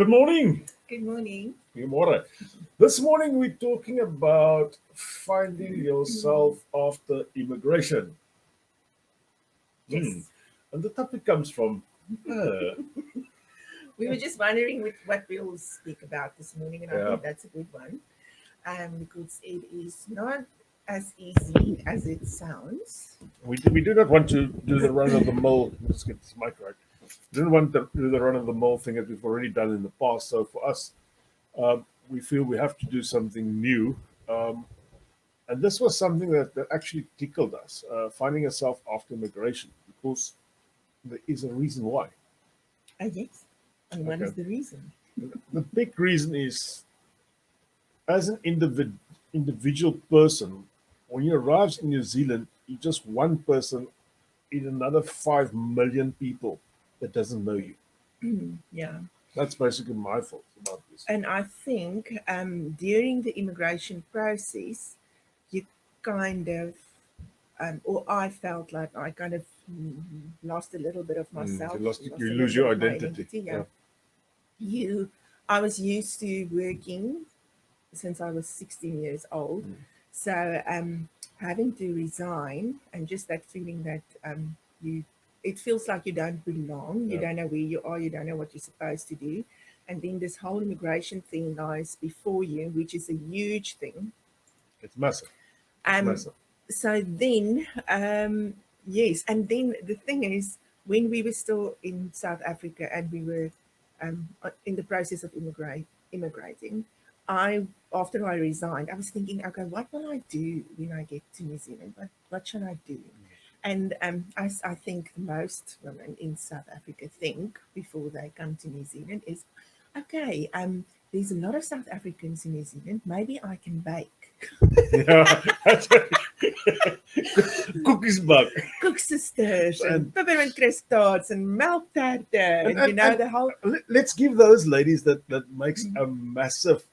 Good morning. Good morning. Goedemorgen. This morning we're talking about finding yourself after immigration. Yes. And the topic comes from We were just wondering what we'll speak about this morning, and I Yeah. think that's a good one because it is not as easy as it sounds. we do not want to do the run of the mill. Let's get this mic right. We don't want to do the run of the mill thing that we've already done in the past. So for us, we feel we have to do something new. And this was something that actually tickled us, finding yourself after immigration, because there is a reason why. Yes. And what is Okay. the reason? The big reason is, as an individual person, when you arrive in New Zealand, you're just one person in another 5 million people that doesn't know you. Yeah. That's basically my thoughts about this. And I think during the immigration process, you kind of, or I felt like I kind of lost a little bit of myself. You lost you a lose little your bit of my identity. Yeah. I was used to working since I was 16 years old. So having to resign and just that feeling that it feels like you don't belong, you Yeah. don't know where you are, you don't know what you're supposed to do. And then this whole immigration thing lies before you, which is a huge thing. It's massive. It's Um, massive. so then, yes, and then the thing is, when we were still in South Africa and we were in the process of immigrating, after I resigned, I was thinking, okay, what will I do when I get to New Zealand? What should I do? And as I think most women in South Africa think before they come to New Zealand is, okay, there's a lot of South Africans in New Zealand. Maybe I can bake. Yeah. Cookies bug. Cook sisters and And- peppermint crisp tarts and milk tarte and, and- the whole Let's give those ladies that makes a massive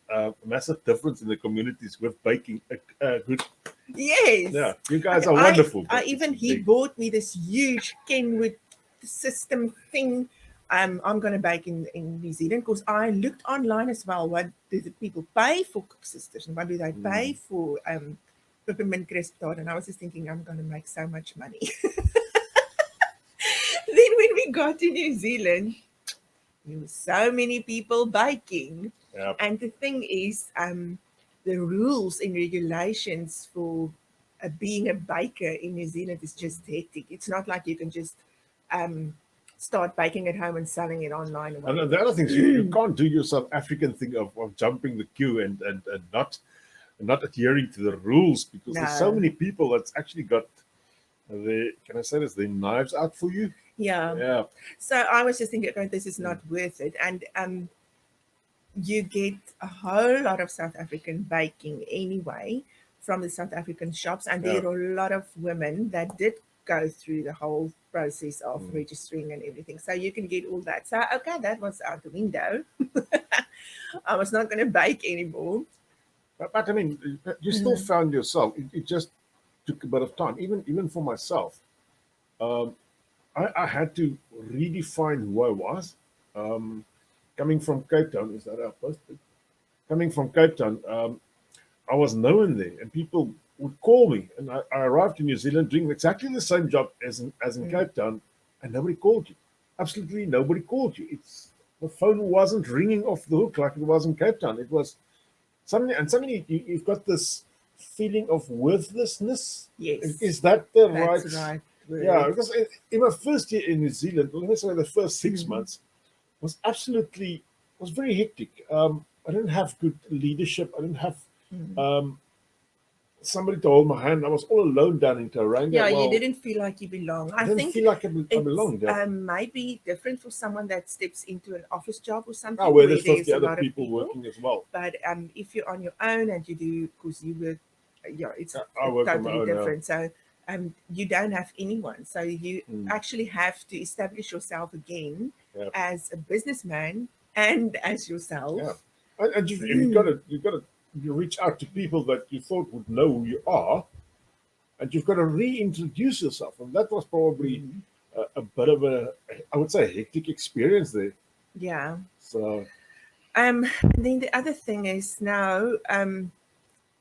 difference in the communities with baking a good. yes. Yeah, you guys Okay, are wonderful. I but even it's he big. bought me this huge Kenwood system thing. I'm gonna bake in New Zealand because I looked online as well. What do the people pay for cook sisters and what do they pay for peppermint crisp tart? And I was just thinking I'm gonna make so much money. Then when we got to New Zealand, there were so many people baking. Yeah. And the thing is, the rules and regulations for being a baker in New Zealand is just hectic. It's not like you can just um, start baking at home and selling it online. Or And whatever. the other thing is you can't do your South African thing of jumping the queue and not adhering to the rules because there's so No. many people that's actually got can I say this, the knives out for you. Yeah. Yeah. So I was just thinking, okay, this is not worth it. And you get a whole lot of South African baking anyway from the South African shops. And there are a lot of women that did go through the whole process of registering and everything. So you can get all that. So, okay, that was out the window. I was not going to bake anymore. But I mean, you still found yourself. It just took a bit of time. Even for myself, I had to redefine who I was. Coming from Cape Town, is that our posted? Coming from Cape Town, I was known there, and people would call me. And I arrived in New Zealand doing exactly the same job as in Cape Town, and nobody called you. Absolutely nobody called you. The phone wasn't ringing off the hook like it was in Cape Town. It was suddenly you've got this feeling of worthlessness. Yes. Is that the That's right? right. Word. Yeah, because in my first year in New Zealand, let me say the first 6 months was very hectic. I didn't have good leadership. I didn't have somebody to hold my hand. I was all alone down in Tauranga. Yeah, Well, you didn't feel like you belong. I I didn't think feel like I it's belonged. Yeah. maybe different for someone that steps into an office job or something Where there's 50 a other lot people working as well. But if you're on your own and you do, because you work, yeah, it's I work on my totally own now. different. So you don't have anyone. So you actually have to establish yourself again Yeah. as a businessman and as yourself. Yeah. And you've got to reach out to people that you thought would know who you are, and you've got to reintroduce yourself. And that was probably a bit of I would say, a hectic experience there. Yeah. So And then the other thing is now, then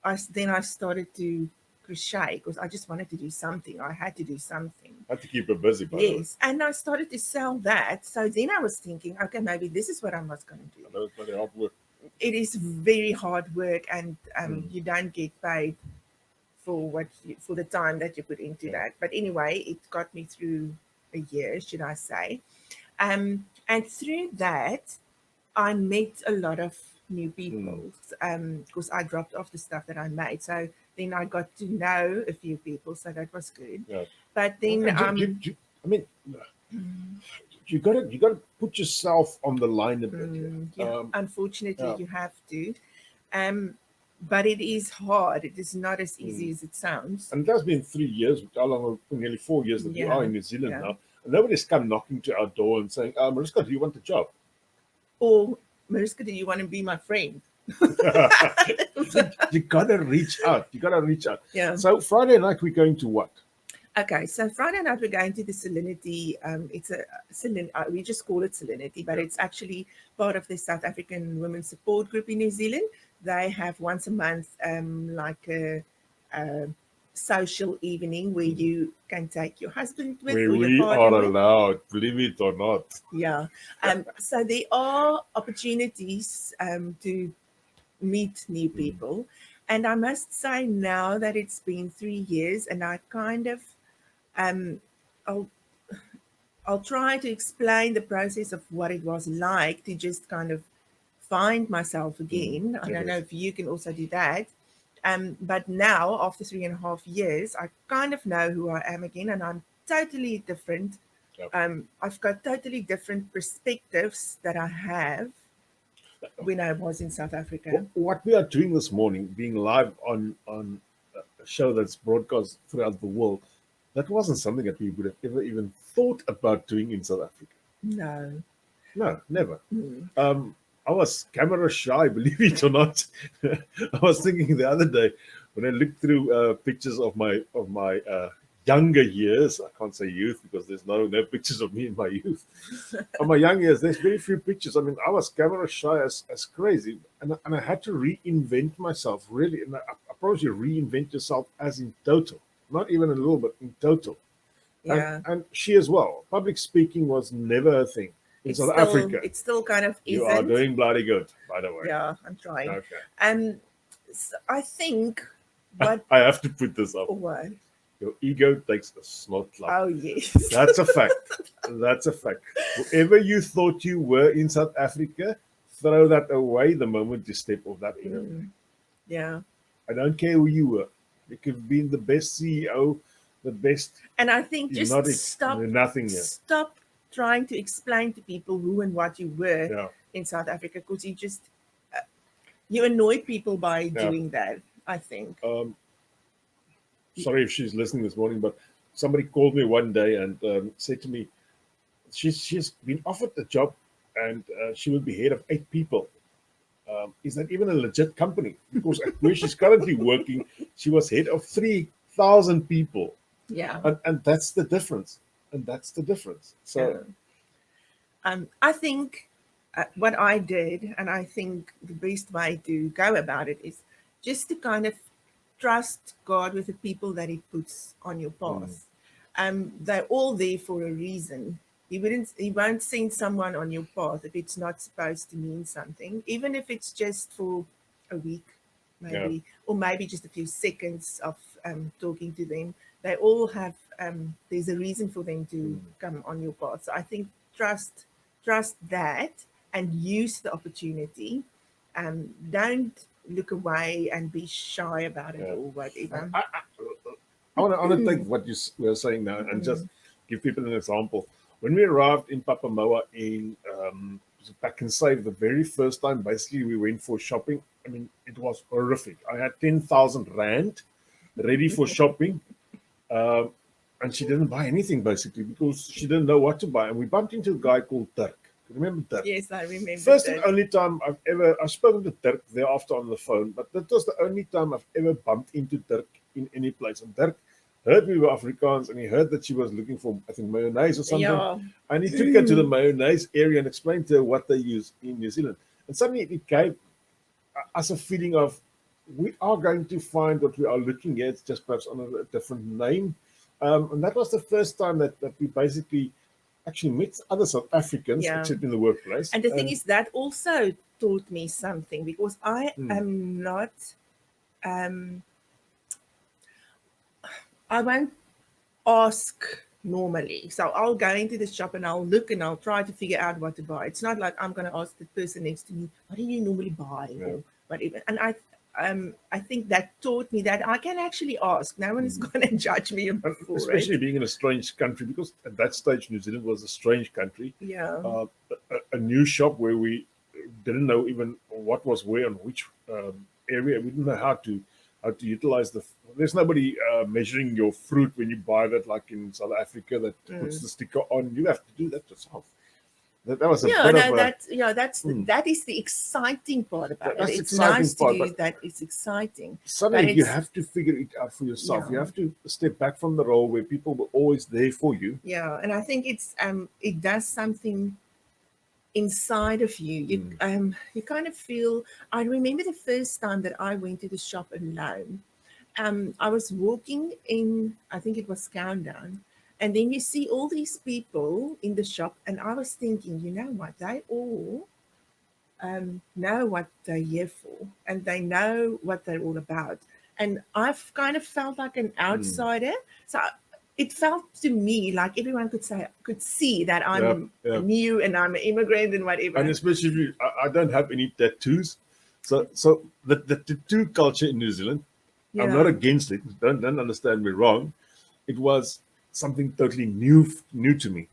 I started to crochet because I just wanted to do something. I had to do something. Had to keep her busy, by the way. Yes, and I started to sell that. So then I was thinking, okay, maybe this is what I was going to do. I know it's very hard work. It is very hard work, and Mm. you don't get paid for for the time that you put into Yeah. that. But anyway, it got me through a year, should I say? And through that, I met a lot of new Mm. people because I dropped off the stuff that I made. So then I got to know a few people, so that was good. Yeah. But then, I mean, you gotta put yourself on the line a bit here. yeah, unfortunately, Yeah. you have to. Um, but it is hard. It is not as easy Mm. as it sounds. And it has been 3 years, how long? Nearly 4 years that we are Yeah, in New Zealand yeah. now, and nobody's come knocking to our door and saying, "Mariska, do you want a job?" Or, Mariska, do you want to be my friend? You gotta reach out. You gotta reach out. Yeah. So Friday night we're going to what? Okay, so Friday night we're going to the Salinity. It's a we just call it Salinity, but Yeah. it's actually part of the South African Women's Support Group in New Zealand. They have once a month, like a social evening where you can take your husband with Where or your we partner are with. allowed, believe it or not. Yeah. So there are opportunities to meet new people. And I must say now that it's been 3 years and I kind of um, I'll I'll try to explain the process of what it was like to just kind of find myself again. I don't know Yes. if you can also do that. But now, after 3.5 years, I kind of know who I am again, and I'm totally different. Yep. I've got totally different perspectives that I have when I was in South Africa. What we are doing this morning, being live on a show that's broadcast throughout the world, that wasn't something that we would have ever even thought about doing in South Africa. No. No, never. Mm. I was camera shy, believe it or not. I was thinking the other day when I looked through pictures of my younger years. I can't say youth because there's no pictures of me in my youth. Of my young years, there's very few pictures. I mean, I was camera shy as crazy, and I had to reinvent myself really. And I promise you, reinvent yourself as in total, not even a little, but in total. Yeah. And she as well. Public speaking was never a thing in South Africa. It still kind of You isn't. are doing bloody good, by the way. Yeah, I'm trying. Okay. I think what I have to put this up. what? Your ego takes a snot slap. Oh yes. That's a fact. That's a fact. Whoever you thought you were in South Africa, throw that away the moment you step off that ego. Yeah. I don't care who you were. You could have been the best CEO, the best. And I think You're just not nothing yet. stop trying to explain to people who and what you were Yeah. in South Africa because you annoy people by Yeah. doing that. I think. Sorry if she's listening this morning, but somebody called me one day and said to me, she's been offered a job and she will be head of 8 people. Is that even a legit company? Because where she's currently working, she was head of 3,000 people. Yeah. And that's the difference. And that's the difference. So, I think what I did, and I think the best way to go about it is just to kind of trust God with the people that He puts on your path. They're all there for a reason. He won't send someone on your path if it's not supposed to mean something, even if it's just for a week, maybe, or maybe just a few seconds of talking to them. They all have there's a reason for them to come on your path. So I think trust that and use the opportunity. Don't look away and be shy about it or whatever. I want to take what you were saying now and just give people an example. When we arrived in Papamoa back in Save the very first time, basically we went for shopping. I mean, it was horrific. I had 10,000 Rand ready for shopping. And she didn't buy anything basically because she didn't know what to buy. And we bumped into a guy called Dirk. You remember Dirk? Yes, I remember. First and only time I've spoken to Dirk thereafter on the phone, but that was the only time I've ever bumped into Dirk in any place. And Dirk heard we were Afrikaans and he heard that she was looking for, I think, mayonnaise or something. Yeah. And he took her to the mayonnaise area and explained to her what they use in New Zealand. And suddenly it gave us a feeling of we are going to find what we are looking at, just perhaps under a different name. And that was the first time that we basically actually met other South Africans, Yeah. except in the workplace. And the thing is that also taught me something, because I Mm, am not, um, I won't ask normally. So I'll go into the shop and I'll look and I'll try to figure out what to buy. It's not like I'm going to ask the person next to me, what do you normally buy yeah. or whatever. And I think that taught me that I can actually ask. No one is Mm. going to judge me And for especially it. being in a strange country, because at that stage New Zealand was a strange country. Yeah. A new shop where we didn't know even what was where on which area. We didn't know how to utilize the. There's nobody measuring your fruit when you buy that, like in South Africa, that puts Mm. the sticker on. You have to do that yourself. That was a Yeah, bit of no, a. that's that is the exciting part about it. That's the It's exciting nice to part, do but that. It's exciting, but suddenly you it's have to figure it out for yourself. You yeah, have to step back from the role where people were always there for you. yeah, and I think it does something inside of you. Mm. You kind of feel. I remember the first time that I went to the shop alone. I was walking in, I think it was Countdown, and then you see all these people in the shop, and I was thinking, you know what, they all know what they're here for, and they know what they're all about. And I've kind of felt like an Mm. outsider. So it felt to me like everyone could see that Yeah, I'm yeah. new and I'm an immigrant and And whatever. especially if I don't have any tattoos. So the tattoo culture in New Zealand, I'm not Yeah. against it. Don't understand me wrong. It was something totally new to me.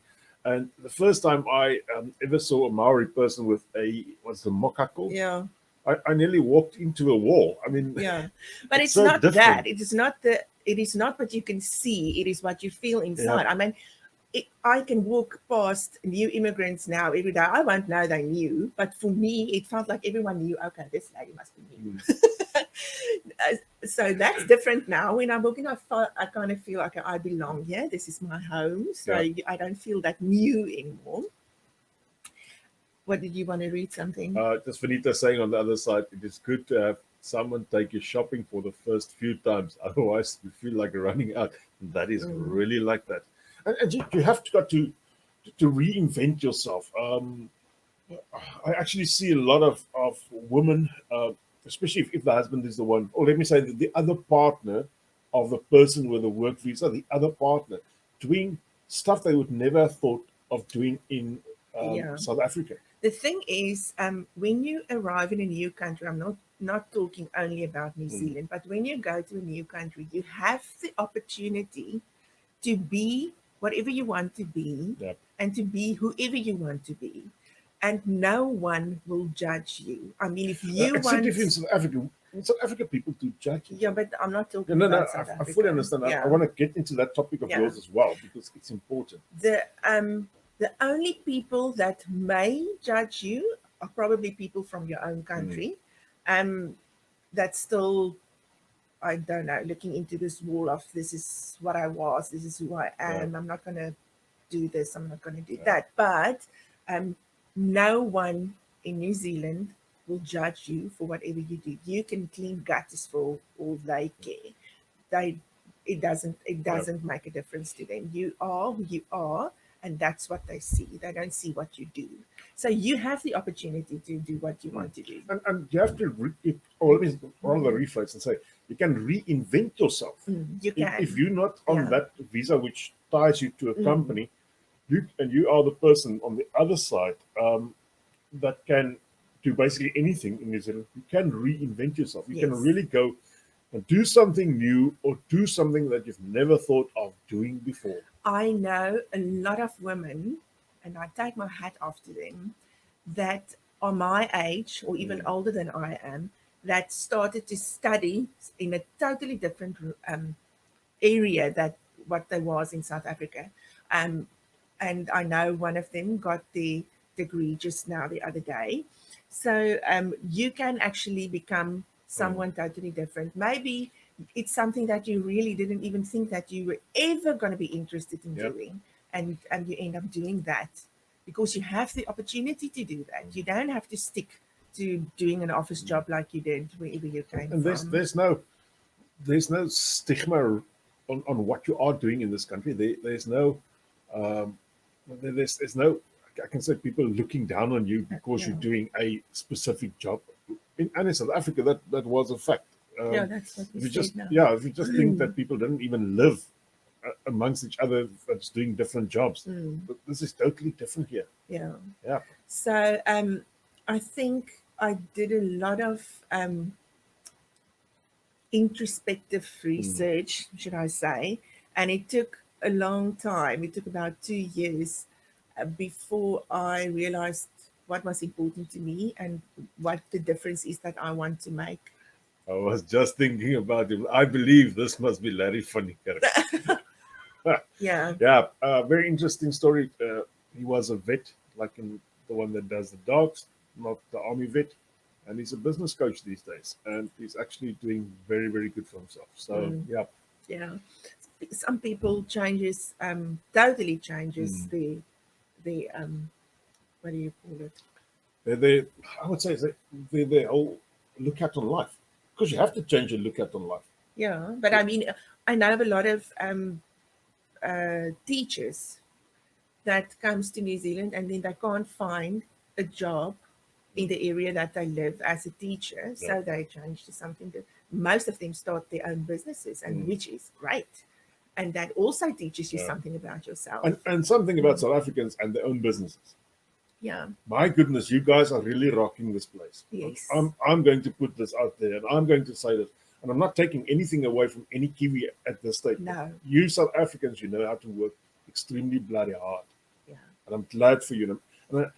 And the first time I ever saw a Maori person with a what's the mocha called, Yeah. I nearly walked into a wall. I mean, Yeah. But it's it's so not that. different. It is not what you can see, it is what you feel Yeah, inside. I mean, I can walk past new immigrants now every day. I won't know they knew, but for me, it felt like everyone knew. Okay, this lady must be new. mm, So that's different now. When I'm walking, I kind of feel like I belong here. This is my home. So yeah. I don't feel that new anymore. What did you want to read something? Just Vanita saying on the other side, it is good to have someone take you shopping for the first few times. Otherwise, you feel like running out. That is Mm, really like that. And you have to reinvent yourself. I actually see a lot of women, especially if the husband is the one, or let me say the other partner of the person with the work visa, the other partner, doing stuff they would never have thought of doing in yeah. South Africa. The thing is, when you arrive in a new country, I'm not talking only about New Mm, Zealand, but when you go to a new country, you have the opportunity to be whatever you want to be yeah. and to be whoever you want to be. And no one will judge you. I mean, if you Except if in want, South Africa, in South Africa, people do judge you. yeah, but I'm not No, talking no, no. about South I fully Africa. understand. I Yeah, want to get into that topic of yeah. yours as well because it's important. The only people that may judge you are probably people from your own Mm, country. Um, that's still, I don't know, looking into this wall of this is what I was, this is who I yeah, am. I'm not gonna do this, I'm not gonna do yeah, that. But um, no one in New Zealand will judge you for whatever you do. You can clean gutters for all they care. They it yeah. doesn't make a difference to them. You are who you are, and that's what they see. They don't see what you do. So you have the opportunity to do what you Mm. want to do. And you have to, or let me rather rephrase and say, you can reinvent yourself. You If can. you're not on Yeah. that visa which ties you to a Mm. company, you are the person on the other side that can do basically anything in New Zealand. You can reinvent yourself. You can Yes. really go and do something new or do something that you've never thought of doing before. I know a lot of women, and I take my hat off to them, that are my age or even Mm, older than I am, that started to study in a totally different area that what there was in South Africa. Um, and I know one of them got the degree just now the other day. So you can actually become mm, someone totally different. Maybe it's something that you really didn't even think that you were ever going to be interested in yep. doing, and you end up doing that because you have the opportunity to do that. Mm. You don't have to stick to doing an office job like you did wherever you came And from. there's no stigma on what you are doing in this country. There's no um, there's no, I can say, people looking down on you because Yeah, you're doing a specific job. And in South Africa, that was a fact. yeah, that's what we If you just said now. if you just think that people don't even live amongst each other, that's doing different jobs, Mm, but this is totally different here. yeah. Yeah. So I think I did a lot of introspective Mm. research, should I say, and it took a long time. It took about 2 years before I realized what was important to me and what the difference is that I want to make. I was just thinking about him. I believe this must be Larry Funny. Yeah. Yeah, very interesting story. He was a vet, like in the one that does the dogs, not the army vet, and he's a business coach these days, and he's actually doing very, very good for himself. So Mm, yeah. yeah. Some people changes totally changes Mm. the what do you call it? They I would say they whole look at on life, because you have to change your look at on life. Yeah, but I mean, I know of a lot of teachers that comes to New Zealand and then they can't find a job in the area that they live as a teacher, Yeah. so they change to something that most of them start their own businesses, and Mm. which is great, and that also teaches you Yeah. something about yourself. And something about Mm. South Africans and their own businesses. Yeah. My goodness, you guys are really rocking this place. Yes. I'm going to put this out there, and I'm going to say this, and I'm not taking anything away from any Kiwi at this stage. No. You South Africans, you know how to work extremely bloody hard, Yeah. and I'm glad for you. And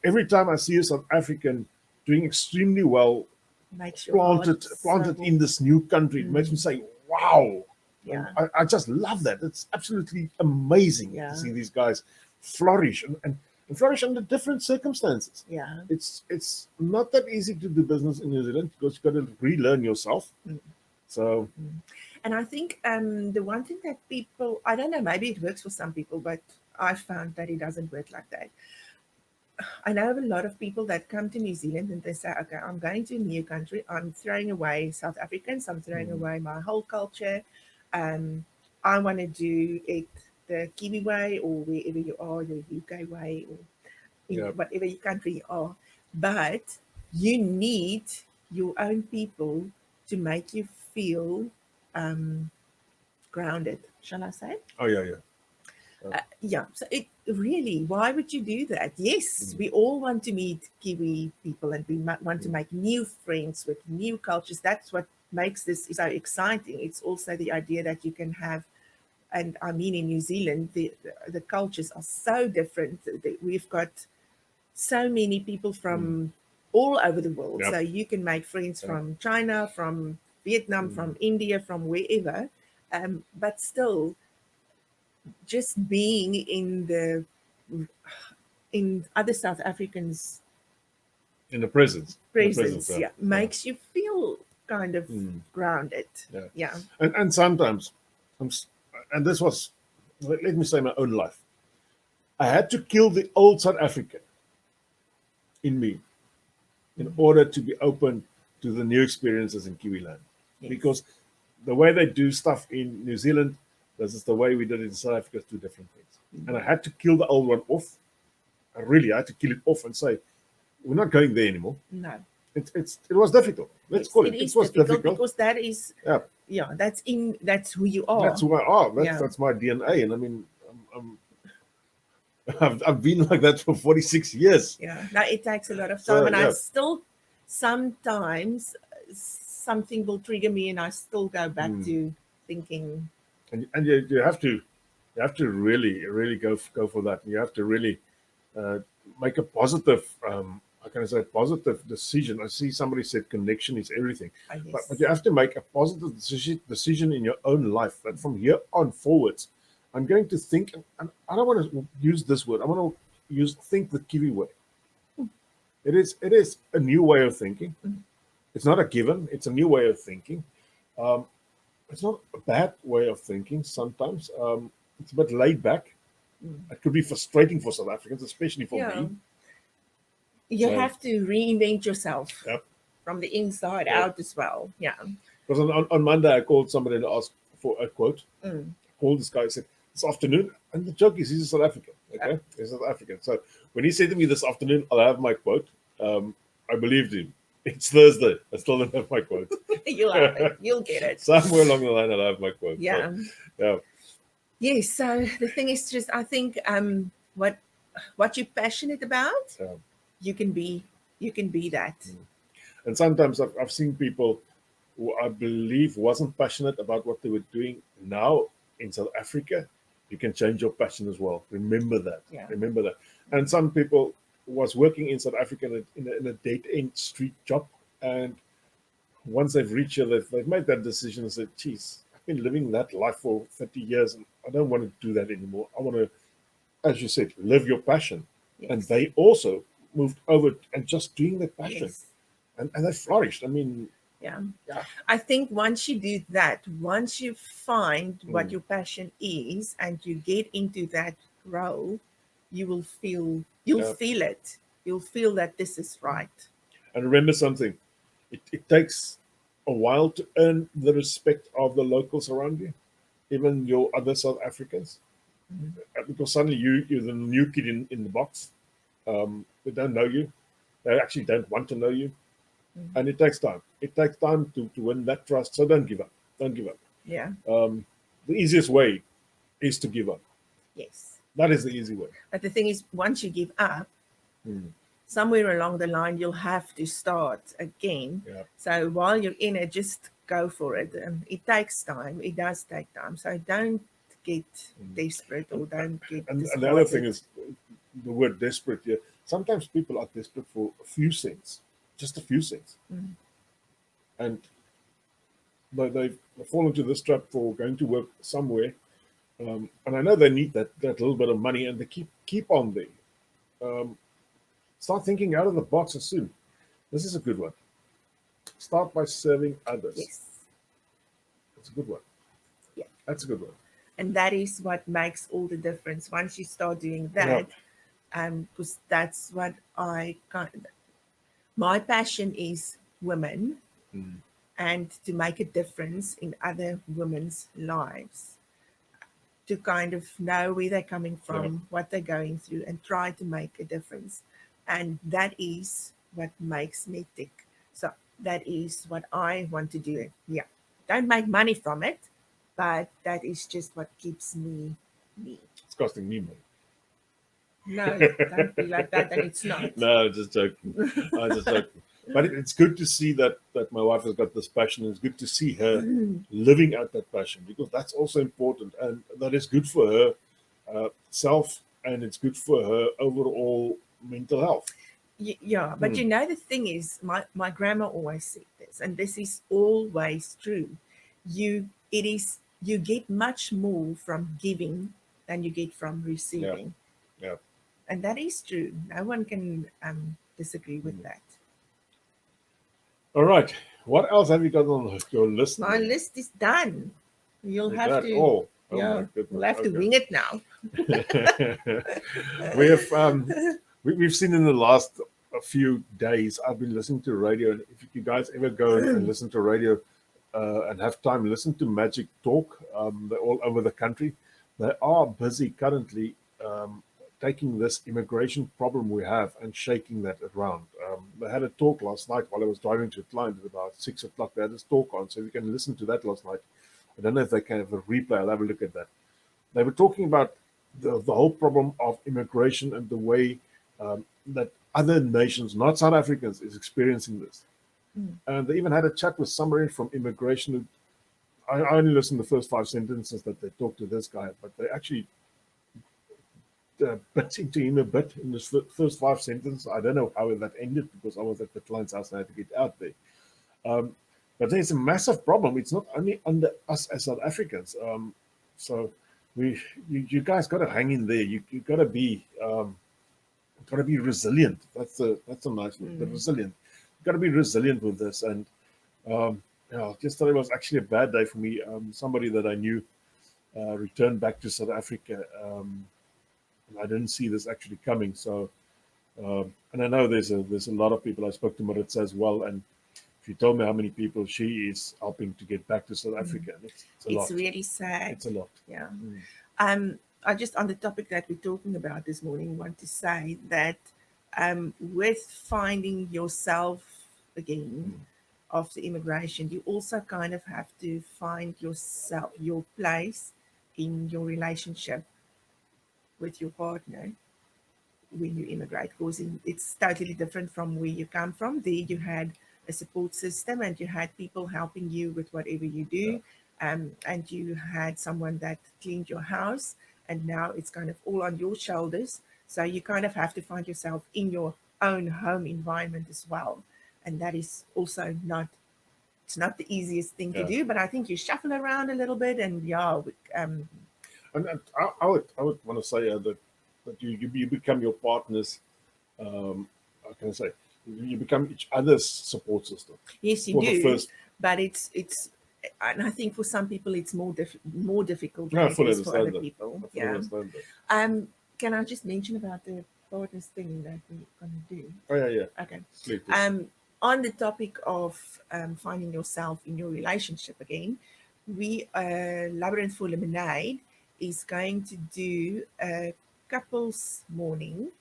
every time I see a South African doing extremely well, Makes your heart planted so. in this new country, it makes me Mm. say, "Wow!" And Yeah. I just love that. It's absolutely amazing to Yeah. see these guys flourish and flourish under different circumstances. Yeah. It's not that easy to do business in New Zealand because you've got to relearn yourself. Mm. So Mm. And I think the one thing that people, I don't know, maybe it works for some people, but I found that it doesn't work like that. I know of a lot of people that come to New Zealand and they say, okay, I'm going to a new country. I'm throwing away South Africans. I'm throwing mm, away my whole culture. Um, I want to do it the Kiwi way or wherever you are, the UK way or in yeah, whatever country you are. But you need your own people to make you feel um, grounded, shall I say? oh yeah, yeah, Yeah, so it really, why would you do that? Yes, mm, we all want to meet Kiwi people and we want to mm, make new friends with new cultures. That's what makes this so exciting. It's also the idea that you can have, and I mean, in New Zealand, the cultures are so different. We've got so many people mm, from all over the world. yeah, So you can make friends yeah, from China, from Vietnam, mm, from India, from wherever. But still, just being in other South Africans' in the presence, presence, yeah, makes you feel kind of mm, grounded. yeah, Yeah. and sometimes, I'm, s- and this was, let me say, my own life. I had to kill the old South African in me in Mm. order to be open to the new experiences in Kiwi land. Yes. Because the way they do stuff in New Zealand versus the way we did it in South Africa is two different things. And I Mm. had to kill the old one off. I had to kill it off and say, we're not going there anymore. No. It was difficult. Let's Yes, call it it. It is was difficult difficult. because that is, Yeah, yeah, that's who you that's are. who I are. Yeah. That's my DNA. And I mean, I've been like that for 46 years. Yeah. Now it takes a lot of time, So and I yeah, still sometimes something will trigger me, and I still go back mm. to thinking, And you have to really go for that. You have to really uh, make a positive, how can I say, positive decision. I see somebody said connection is everything, oh but yes, you have to make a positive decision in your own life that from here on forwards, I'm going to think, and I don't want to use this word. I want to use think the Kiwi way. It is a new way of thinking. mm, It's not a given. It's a new way of thinking. Um, it's not a bad way of thinking. Sometimes it's a bit laid back. mm. It could be frustrating for South Africans, especially for Yeah. me. You So, have to reinvent yourself yep, from the inside yep. out as well. Yeah. Because on Monday I called somebody to ask for a quote. Mm. Called this guy, said this afternoon, and the joke is he's a South African. Yeah. Okay, he's South African. So when he said to me this afternoon, I'll have my quote. I believed him. It's Thursday. I still don't have my quote. You'll have it. You'll get it. Somewhere along the line, I'll have my quote. Yeah. So, yeah. Yes. So the thing is just, I think, what you're passionate about, Yeah. you can be that. And sometimes I've seen people who I believe wasn't passionate about what they were doing now in South Africa. You can change your passion as well. Remember that. Yeah. Remember that. And some people was working in South Africa in a dead-end street job, and once they've reached here, they've made that decision and said, geez, I've been living that life for 30 years and I don't want to do that anymore. I want to, as you said, live your passion. Yes. And they also moved over and just doing their passion. Yes. And they flourished. I mean, Yeah. yeah. I think once you do that, once you find what Mm. your passion is and you get into that role, you'll Yeah. feel it. You'll feel that this is right. And remember something, it takes a while to earn the respect of the locals around you, even your other South Africans. Mhm. Because suddenly you're the new kid in the box. They don't know you. They actually don't want to know you. Mhm. And it takes time. It takes time to win that trust. So don't give up. Don't give up. Yeah. The easiest way is to give up. Yes. That is the easy way. But the thing is, once you give up, Mm. somewhere along the line, you'll have to start again. Yeah. So while you're in it, just go for it. It takes time. It does take time. So don't get desperate or don't get And disappointed. the other thing is the word desperate here. Sometimes people are desperate for a few cents, just a few cents. Mm. And they've fallen into this trap for going to work somewhere. And I know they need that little bit of money and they keep on there. Start thinking out of the box as soon. This is a good one. Start by serving others. Yes. That's a good one. Yeah. That's a good one. And that is what makes all the difference once you start doing that. Because that's what my passion is women Mm. and to make a difference in other women's lives. To kind of know where they're coming from, what they're going through, and try to make a difference. And that is what makes me tick. So that is what I want to do. Yeah. Don't make money from it, but that is just what keeps me me. It's costing me money. No, don't be like that, and it's not. No, just joking. I'm just joking. But it's good to see that my wife has got this passion. It's good to see her living out that passion because that's also important, and that is good for her self, and it's good for her overall mental health. Yeah, but you know the thing is, my grandma always said this, and this is always true. You get much more from giving than you get from receiving. Yeah. And that is true. No one can disagree with that. All right. What else have you got on your list? My list is done. You'll Is have that to. all? Oh Yeah, my goodness. we'll have to Okay. wing it now. We have we've seen in the last few days. I've been listening to radio. And if you guys ever go and listen to radio and have time, listen to Magic Talk. They're all over the country. They are busy currently taking this immigration problem we have and shaking that around. They had a talk last night while I was driving to a client at about 6 o'clock. They had this talk on, so you can listen to that last night. I don't know if they can have a replay. I'll have a look at that. They were talking about the whole problem of immigration and the way that other nations, not South Africans, is experiencing this. And they even had a chat with somebody from immigration. I only listened to the first 5 sentences that they talked to this guy, but they actually bit into him a bit in the first 5 sentences. I don't know how that ended because I was at the client's house and I had to get out there. But there's a massive problem. It's not only under us as South Africans. So you guys got to hang in there. You got to be resilient. That's a nice word. But resilient. You got to be resilient with this. And just thought it was actually a bad day for me. Somebody that I knew returned back to South Africa. And I didn't see this actually coming. So And I know there's a lot of people. I spoke to Mariska as well, and she told me how many people she is helping to get back to South Mm. Africa. And it's a It's lot. really sad. It's a lot. Yeah. Mm. I just, on the topic that we're talking about this morning, want to say that with finding yourself again Mm. after immigration, you also kind of have to find yourself, your place in your relationship with your partner when you immigrate, because it's totally different from where you come from. There you had a support system and you had people helping you with whatever you Yeah. do, and you had someone that cleaned your house, and now it's kind of all on your shoulders. So you kind of have to find yourself in your own home environment as well, and that is also not, it's not the easiest thing to Yeah. do, but I think you shuffle around a little bit, and yeah, And I would want to say that you become your partner's, how can I say, you become each other's support system yes, you for the do, first. but it's, and I think for some people it's more difficult No, than I it fully is for other understand that. people. I fully Yeah. understand that. Can I just mention about the partners thing that we're gonna do? Oh yeah, yeah. Okay. Please do. Um, on the topic of finding yourself in your relationship again, we Labyrinth for Lemonade is going to do a couples morning.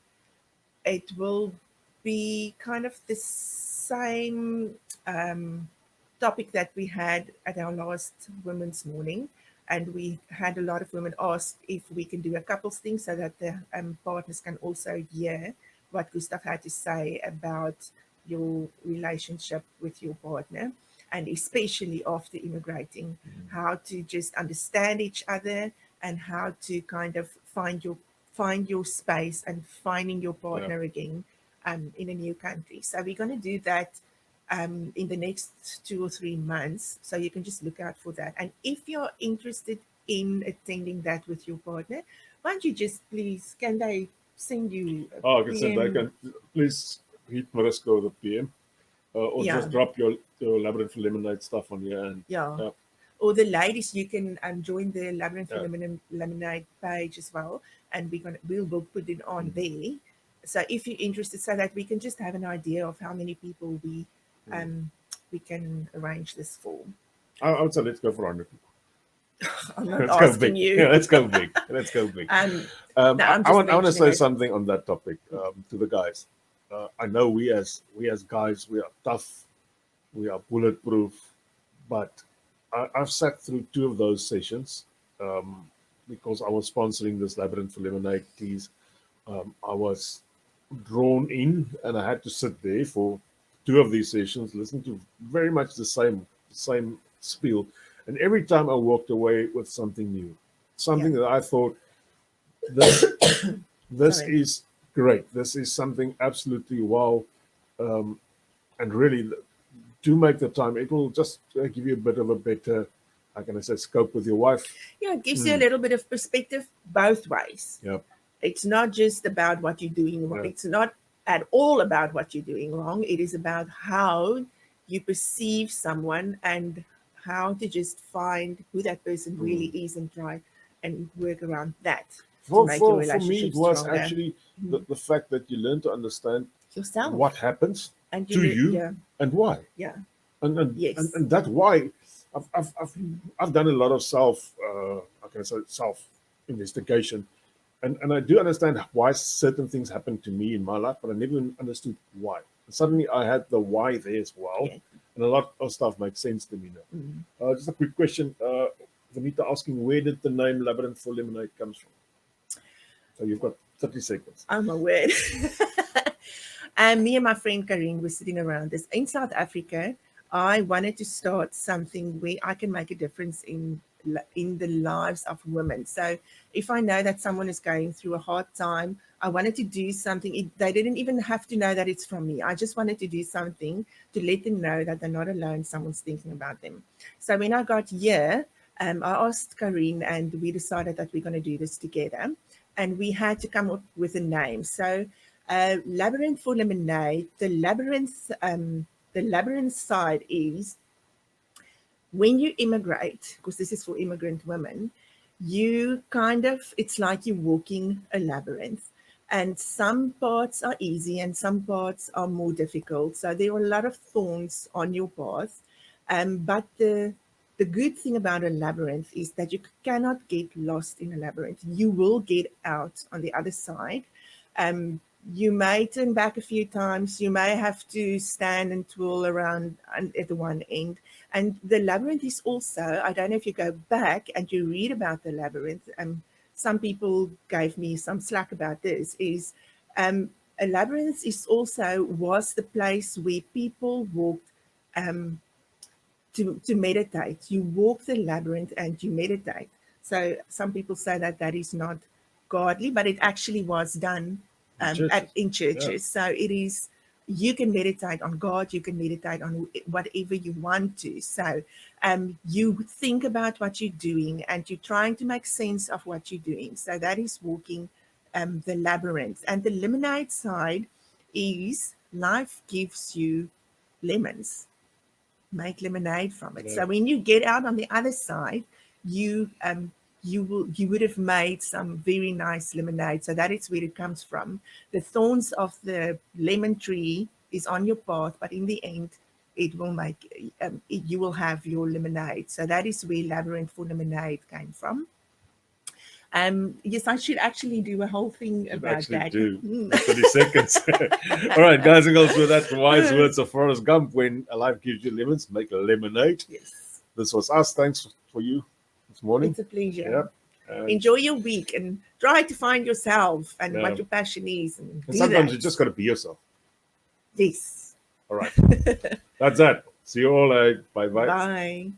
It will be kind of the same topic that we had at our last women's morning, and we had a lot of women ask if we can do a couples thing so that the partners can also hear what Gustav had to say about your relationship with your partner, and especially after immigrating, how to just understand each other and how to kind of find your space and finding your Yeah. partner again in a new country. So we're going to do that in the next 2 or 3 months. So you can just look out for that. And if you're interested in attending that with your partner, why don't you just please, can they send you a Oh, like I said, I PM? can please hit Mariska with a PM, or Yeah, just drop your Labyrinth Lemonade stuff on here, and yeah. yeah, Or the ladies, you can join the Labyrinth for yeah. Lemonade page as well, and we'll put it on Mm. there. So if you're interested, so that we can just have an idea of how many people Mm. um we can arrange this for. I would say let's go for 100 people. I'm not Let's go asking big. you. Yeah, let's go big. Let's go big. um, no, I'm I just want to mentioning say it. something on that topic to the guys. I know we as guys, we are tough, we are bulletproof, but I've sat through two of those sessions um, because I was sponsoring this Labyrinth for Lemonade teas. I was drawn in, and I had to sit there for two of these sessions, listen to very much the same spiel, and every time I walked away with something new, Yeah, something that I thought this this sorry. is great. This is something absolutely wow, um, and really do make the time. It will just give you a bit of a better, how can I say, scope with your wife. Yeah, it gives you a Mm. little bit of perspective both ways. Yeah, It's not just about what you're doing wrong. yeah. It's not at all about what you're doing wrong. It is about how you perceive someone and how to just find who that person really Mm. is and try and work around that to For, make your for, for me, it relationship was stronger. actually Mhm. the fact that you learn to understand what Yourself. happens And to you yeah, and why. yeah, And yes. that why, I've, I've, I've, Mm. I've done a lot of how can I say, self investigation. And I do understand why certain things happen to me in my life, but I never understood why. And suddenly I had the why there as well. Yeah. And a lot of stuff makes sense to me now. Mm. Just a quick question. Vanita asking, where did the name Labyrinth for Lemonade comes from? So you've got 30 seconds. Oh my word. And me and my friend Karine were sitting around this in South Africa. I wanted to start something where I can make a difference in the lives of women. So if I know that someone is going through a hard time, I wanted to do something. They didn't even have to know that it's from me. I just wanted to do something to let them know that they're not alone. Someone's thinking about them. So when I got here, I asked Karine, and we decided that we're going to do this together. And we had to come up with a name. So Labyrinth for Lemonade. The labyrinth side is when you immigrate, because this is for immigrant women, you kind of, it's like you're walking a labyrinth. And some parts are easy and some parts are more difficult. So there are a lot of thorns on your path. But the good thing about a labyrinth is that you cannot get lost in a labyrinth. You will get out on the other side. Um, you may turn back a few times. You may have to stand and twirl around at the one end. And the labyrinth is also, I don't know if you go back and you read about the labyrinth, some people gave me some slack about this, is um, a labyrinth is also was the place where people walked um, to meditate. You walk the labyrinth and you meditate. So some people say that that is not godly, but it actually was done In churches. in Yeah. churches. So it is, you can meditate on God, you can meditate on whatever you want to. So you think about what you're doing and you're trying to make sense of what you're doing. So that is walking the labyrinth. And the lemonade side is life gives you lemons, make lemonade from it. So Yeah. when you get out on the other side, you you would have made some very nice lemonade. So that is where it comes from. The thorns of the lemon tree is on your path, but in the end, it will make you will have your lemonade. So that is where labyrinth for lemonade came from. Yes, I should actually do a whole thing Should about actually that. do 30 seconds. All right, guys and girls, with that wise words of Forrest Gump, when life gives you lemons, make lemonade. Yes, This was us. Thanks for you this morning. it's a pleasure. Yeah. And, Enjoy your week and try to find yourself and yeah. what your passion is and And do sometimes that. you just got to be yourself. Yes. All right. That's that. See you all. Bye bye. Bye.